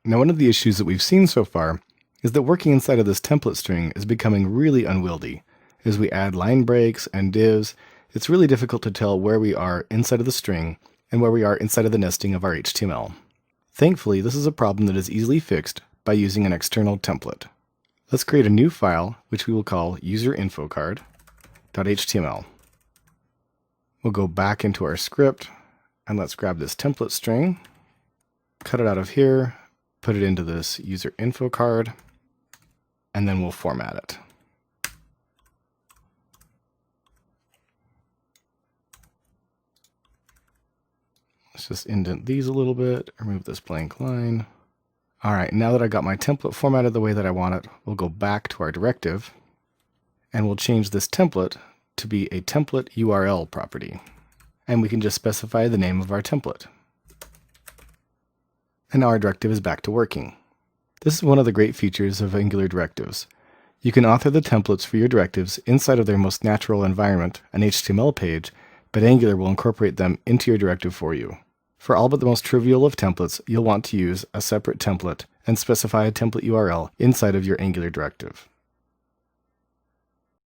Now, one of the issues that we've seen so far is that working inside of this template string is becoming really unwieldy. As we add line breaks and divs, it's really difficult to tell where we are inside of the string and where we are inside of the nesting of our HTML. Thankfully, this is a problem that is easily fixed by using an external template. Let's create a new file, which we will call userinfocard.html. We'll go back into our script, and let's grab this template string, cut it out of here, put it into this user info card, and then we'll format it. Let's just indent these a little bit, remove this blank line. All right, now that I got my template formatted the way that I want it, we'll go back to our directive, and we'll change this template to be a template URL property. And we can just specify the name of our template. And now our directive is back to working. This is one of the great features of Angular directives. You can author the templates for your directives inside of their most natural environment, an HTML page, but Angular will incorporate them into your directive for you. For all but the most trivial of templates, you'll want to use a separate template and specify a template URL inside of your Angular directive.